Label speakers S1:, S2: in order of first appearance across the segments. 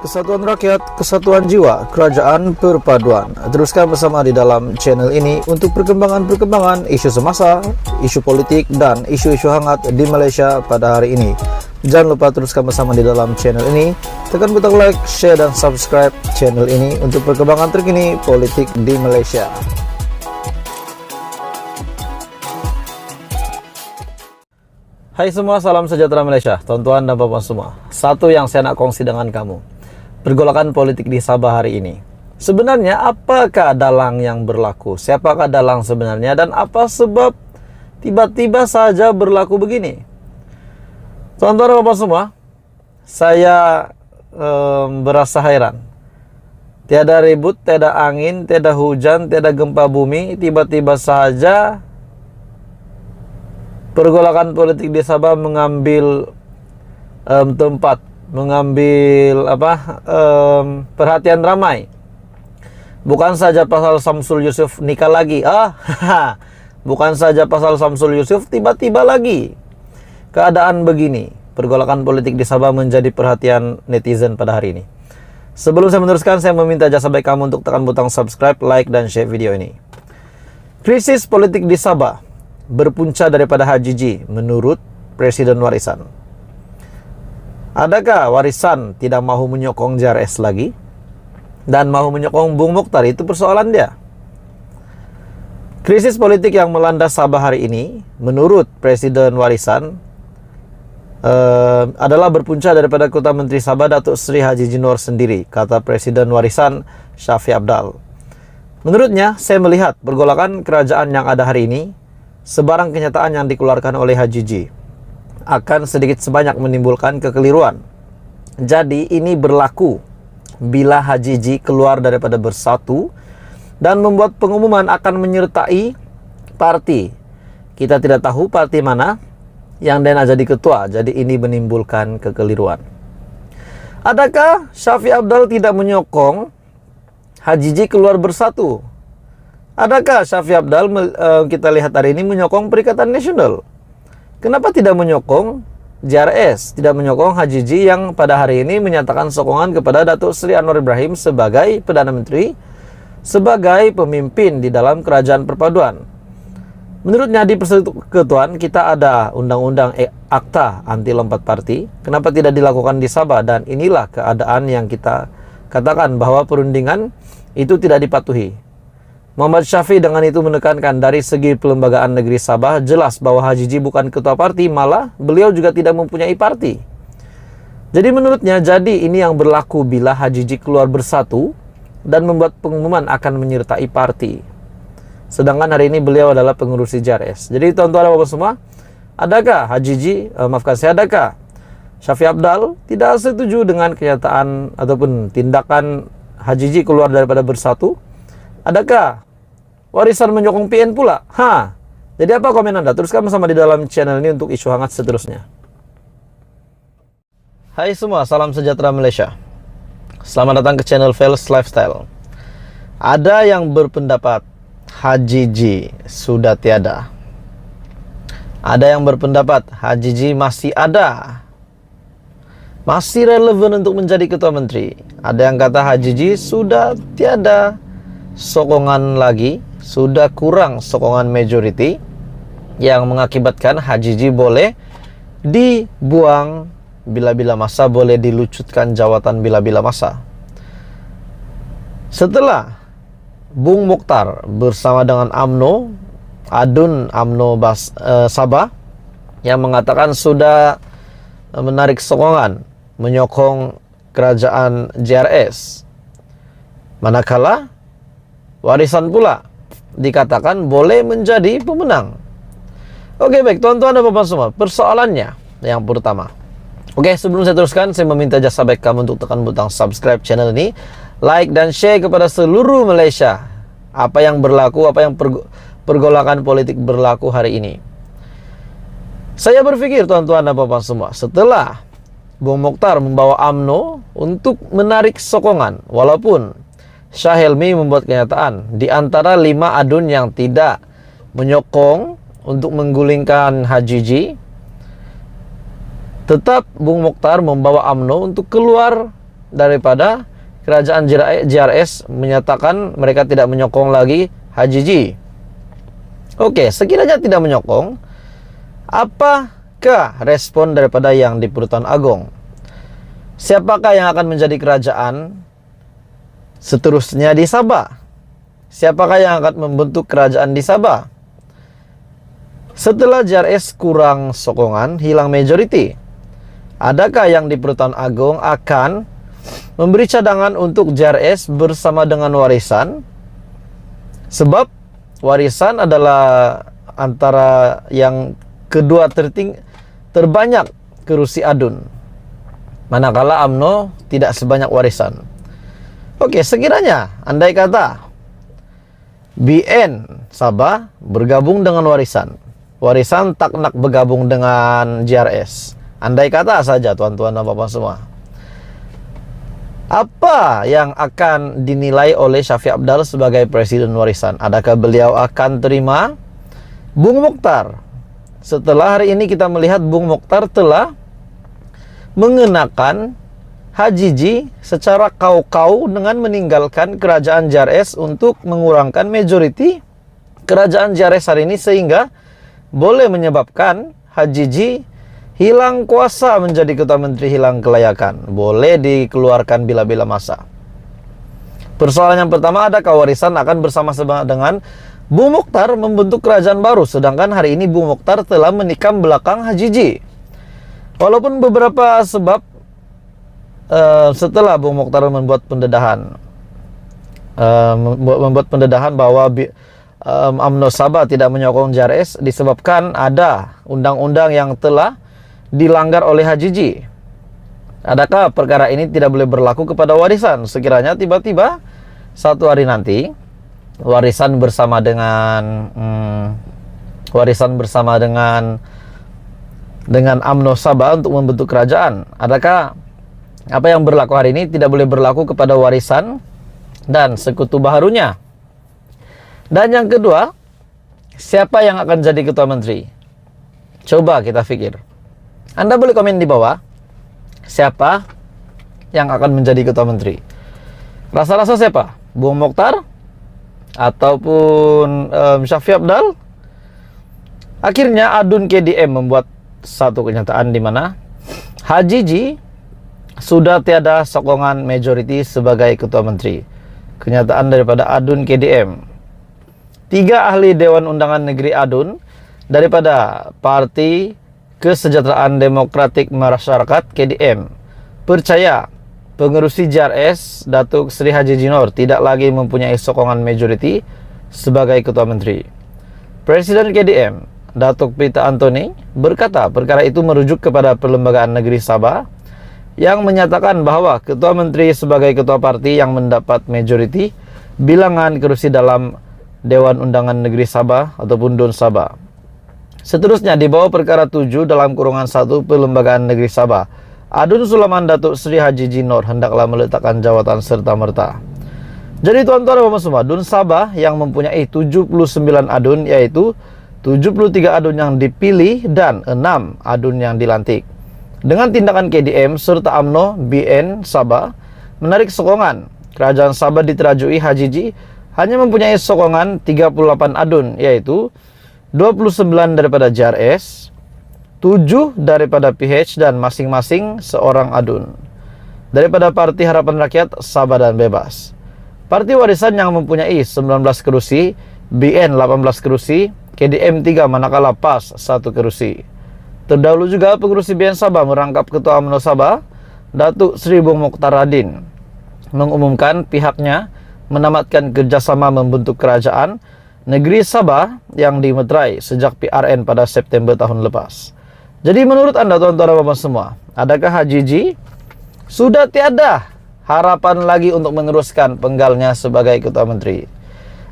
S1: Kesatuan rakyat, kesatuan jiwa, kerajaan perpaduan. Teruskan bersama di dalam channel ini untuk perkembangan-perkembangan isu semasa, isu politik, dan isu-isu hangat di Malaysia pada hari ini. Jangan lupa teruskan bersama di dalam channel ini. Tekan butang like, share, dan subscribe channel ini untuk perkembangan terkini politik di Malaysia. Hai semua, salam sejahtera Malaysia, tuan-tuan dan puan semua. Satu yang saya nak kongsi dengan kamu. Pergolakan politik di Sabah hari ini. Sebenarnya apakah dalang yang berlaku? Siapakah dalang sebenarnya? Dan apa sebab tiba-tiba saja berlaku begini? Tuan-tuan dan puan semua, saya berasa heran. Tiada ribut, tiada angin, tiada hujan, tiada gempa bumi, tiba-tiba saja pergolakan politik di Sabah mengambil tempat, mengambil perhatian ramai. Bukan saja pasal Samsul Yusof nikah lagi, bukan saja pasal Samsul Yusof, tiba-tiba lagi keadaan begini. Pergolakan politik di Sabah menjadi perhatian netizen pada hari ini. Sebelum saya meneruskan, saya meminta jasa baik kamu untuk tekan butang subscribe, like, dan share video ini. Krisis politik di Sabah berpunca daripada Haji G menurut Presiden Warisan. Adakah Warisan tidak mahu menyokong JRS lagi dan mahu menyokong Bung Mokhtar? Itu persoalan dia. Krisis politik yang melanda Sabah hari ini menurut Presiden Warisan adalah berpunca daripada Ketua Menteri Sabah Datuk Seri Haji G Nur sendiri, kata Presiden Warisan Syafiq Abdal. Menurutnya, saya melihat pergolakan kerajaan yang ada hari ini, sebarang kenyataan yang dikeluarkan oleh Haji G akan sedikit sebanyak menimbulkan kekeliruan. Jadi ini berlaku bila Haji G keluar daripada Bersatu dan membuat pengumuman akan menyertai parti. Kita tidak tahu parti mana yang dia nak jadi ketua. Jadi ini menimbulkan kekeliruan. Adakah Syafiq Abdal tidak menyokong Haji G keluar Bersatu? Adakah Syafiq Abdal kita lihat hari ini menyokong Perikatan Nasional? Kenapa tidak menyokong JRS, tidak menyokong Haji G yang pada hari ini menyatakan sokongan kepada Datuk Seri Anwar Ibrahim sebagai Perdana Menteri, sebagai pemimpin di dalam kerajaan perpaduan? Menurutnya di Persekutuan kita ada undang-undang akta anti lompat parti. Kenapa tidak dilakukan di Sabah? Dan inilah keadaan yang kita katakan bahwa perundingan itu tidak dipatuhi. Muhammad Syafiq dengan itu menekankan dari segi pelembagaan negeri Sabah jelas bahwa Haji G bukan ketua parti, malah beliau juga tidak mempunyai parti. Jadi menurutnya, jadi ini yang berlaku bila Haji G keluar Bersatu dan membuat pengumuman akan menyertai parti. Sedangkan hari ini beliau adalah pengurus JRS. Jadi tuan-tuan dan puan semua, adakah Haji G, adakah Syafiq Abdal tidak setuju dengan kenyataan ataupun tindakan Haji G keluar daripada Bersatu? Adakah Warisan menyokong PN pula? Jadi apa komen Anda? Teruskan bersama di dalam channel ini untuk isu hangat seterusnya. Hai semua, salam sejahtera Malaysia. Selamat datang ke channel Fels Lifestyle. Ada yang berpendapat Haji G sudah tiada. Ada yang berpendapat Haji G masih ada, masih relevan untuk menjadi Ketua Menteri. Ada yang kata Haji G sudah tiada sokongan lagi, sudah kurang sokongan majority yang mengakibatkan Haji G boleh dibuang bila-bila masa, boleh dilucutkan jawatan bila-bila masa. Setelah Bung Mokhtar bersama dengan AMNO, Adun AMNO Sabah yang mengatakan sudah menarik sokongan menyokong kerajaan JRS, manakala Warisan pula dikatakan boleh menjadi pemenang. Oke, baik tuan-tuan dan puan semua, persoalannya yang pertama. Oke, sebelum saya teruskan, saya meminta jasa baik kamu untuk tekan butang subscribe channel ini, like dan share kepada seluruh Malaysia apa yang berlaku, apa yang pergolakan politik berlaku hari ini. Saya berpikir tuan-tuan dan puan semua, setelah Bung Mokhtar membawa AMNO untuk menarik sokongan, walaupun Shah Helmi membuat kenyataan di antara 5 adun yang tidak menyokong untuk menggulingkan Haji G, tetap Bung Mokhtar membawa UMNO untuk keluar daripada kerajaan JRS menyatakan mereka tidak menyokong lagi HJJ. Oke, sekiranya tidak menyokong, apakah respon daripada yang di Pertuan Agong? Siapakah yang akan menjadi kerajaan seterusnya di Sabah? Siapakah yang akan membentuk kerajaan di Sabah? Setelah JRS kurang sokongan, hilang majority, adakah yang di Pertuan Agong akan memberi cadangan untuk JRS bersama dengan Warisan? Sebab Warisan adalah antara yang kedua terbanyak kursi ADUN, manakala UMNO tidak sebanyak Warisan. Oke, sekiranya andai kata BN Sabah bergabung dengan Warisan, Warisan tak nak bergabung dengan JRS, andai kata saja tuan-tuan dan bapak semua, apa yang akan dinilai oleh Syafiq Abdal sebagai Presiden Warisan? Adakah beliau akan terima Bung Mokhtar? Setelah hari ini kita melihat Bung Mokhtar telah mengenakan HJJ secara kau-kau dengan meninggalkan kerajaan JRS untuk mengurangkan majority kerajaan JRS hari ini, sehingga boleh menyebabkan HJJ hilang kuasa menjadi Ketua Menteri, hilang kelayakan, boleh dikeluarkan bila-bila masa. Persoalan yang pertama, adakah Warisan akan bersama-sama dengan Bung Mokhtar membentuk kerajaan baru, sedangkan hari ini Bung Mokhtar telah menikam belakang HJJ. Walaupun beberapa sebab setelah Bung Mokhtar membuat pendedahan bahwa UMNO Sabah tidak menyokong JRS disebabkan ada undang-undang yang telah dilanggar oleh HJJ. Adakah perkara ini tidak boleh berlaku kepada Warisan? Sekiranya tiba-tiba satu hari nanti Warisan bersama dengan UMNO Sabah untuk membentuk kerajaan, adakah apa yang berlaku hari ini tidak boleh berlaku kepada Warisan dan sekutu baharunya? Dan yang kedua, siapa yang akan jadi Ketua Menteri? Coba kita pikir. Anda boleh komen di bawah, siapa yang akan menjadi Ketua Menteri? Rasa-rasa siapa? Bung Mokhtar? Ataupun Syafiq Abdal? Akhirnya ADUN KDM membuat satu kenyataan di mana HJJ sudah tiada sokongan majority sebagai Ketua Menteri. Kenyataan daripada ADUN KDM. 3 ahli Dewan Undangan Negeri ADUN daripada Parti Kesejahteraan Demokratik Masyarakat KDM percaya pengerusi JRS Datuk Seri HJJ Noor tidak lagi mempunyai sokongan majority sebagai Ketua Menteri. Presiden KDM Datuk Peter Anthony berkata perkara itu merujuk kepada Perlembagaan Negeri Sabah yang menyatakan bahawa Ketua Menteri sebagai Ketua Parti yang mendapat majority bilangan kerusi dalam Dewan Undangan Negeri Sabah ataupun DUN Sabah. Seterusnya di bawah perkara 7 dalam kurungan 1 Perlembagaan Negeri Sabah, ADUN Sulaiman Datuk Seri HJJ Noor hendaklah meletakkan jawatan serta-merta. Jadi tuan-tuan dan puan semua, DUN Sabah yang mempunyai 79 ADUN, yaitu 73 ADUN yang dipilih dan 6 ADUN yang dilantik. Dengan tindakan KDM serta UMNO BN Sabah menarik sokongan, kerajaan Sabah diterajui HJJ hanya mempunyai sokongan 38 ADUN, yaitu 29 daripada JRS, 7 daripada PH dan masing-masing seorang ADUN. Daripada Parti Harapan Rakyat Sabah dan Bebas. Parti Warisan yang mempunyai 19 kerusi, BN 18 kerusi, KDM 3 manakala PAS 1 kerusi. Terdahulu juga pengerusi BN Sabah merangkap Ketua UMNO Sabah, Datuk Seri Bung Mokhtar Radin, mengumumkan pihaknya menamatkan kerjasama membentuk kerajaan Negeri Sabah yang dimeterai sejak PRN pada September tahun lepas. Jadi menurut anda tuan-tuan dan puan semua, adakah HJJ sudah tiada harapan lagi untuk meneruskan penggalnya sebagai Ketua Menteri?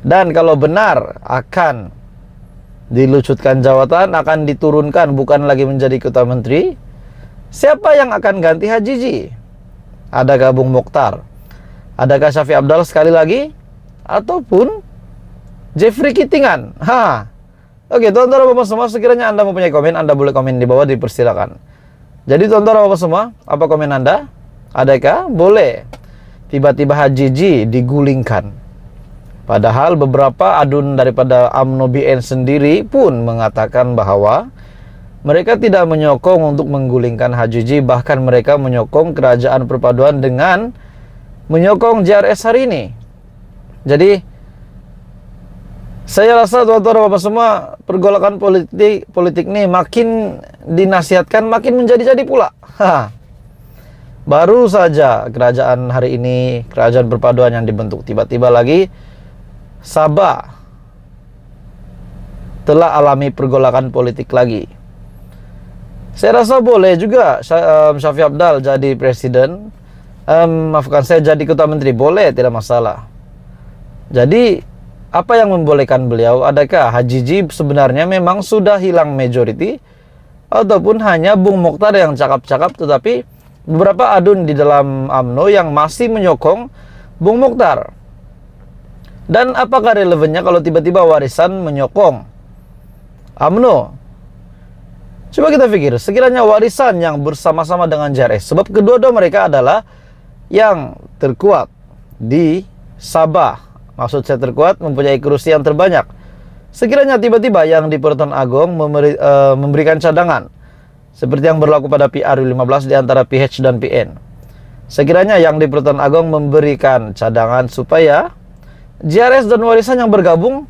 S1: Dan kalau benar akan dilucutkan jawatan, akan diturunkan bukan lagi menjadi Ketua Menteri, siapa yang akan ganti HJJ? Adakah Bung Mokhtar? Adakah Syafiq Abdal sekali lagi? Ataupun Jeffrey Kitingan? Oke, tuan-tuan dan bapak semua, sekiranya anda mempunyai komen, anda boleh komen di bawah, dipersilakan. Jadi tuan-tuan dan bapak semua, apa komen anda? Adakah boleh tiba-tiba HJJ digulingkan? Padahal beberapa adun daripada UMNO BN sendiri pun mengatakan bahwa mereka tidak menyokong untuk menggulingkan HJJ, bahkan mereka menyokong kerajaan perpaduan dengan menyokong JRS hari ini. Jadi saya rasa tuan-tuan bapak semua, pergolakan politik ini makin dinasihatkan makin menjadi-jadi pula. Baru saja kerajaan hari ini, kerajaan perpaduan yang dibentuk, tiba-tiba lagi Sabah telah alami pergolakan politik lagi. Saya rasa boleh juga Syafiee Apdal jadi presiden, maafkan saya, jadi ketua menteri, boleh, tidak masalah. Jadi apa yang membolehkan beliau? Adakah HJJ sebenarnya memang sudah hilang majority, ataupun hanya Bung Mokhtar yang cakap-cakap tetapi beberapa adun di dalam UMNO yang masih menyokong Bung Mokhtar? Dan apakah relevannya kalau tiba-tiba Warisan menyokong UMNO? Coba kita pikir, sekiranya Warisan yang bersama-sama dengan JRS, sebab kedua-dua mereka adalah yang terkuat di Sabah. Maksud saya terkuat, mempunyai kursi yang terbanyak. Sekiranya tiba-tiba yang di Pertuan Agong memberikan cadangan, seperti yang berlaku pada PR15 di antara PH dan PN. Sekiranya yang di Pertuan Agong memberikan cadangan supaya JRS dan Warisan yang bergabung,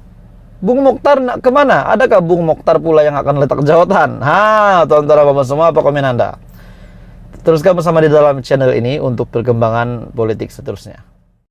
S1: Bung Mokhtar kemana? Adakah Bung Mokhtar pula yang akan letak jawatan? Tuan-tuan bapak semua, apa komen Anda? Teruskan bersama di dalam channel ini untuk perkembangan politik seterusnya.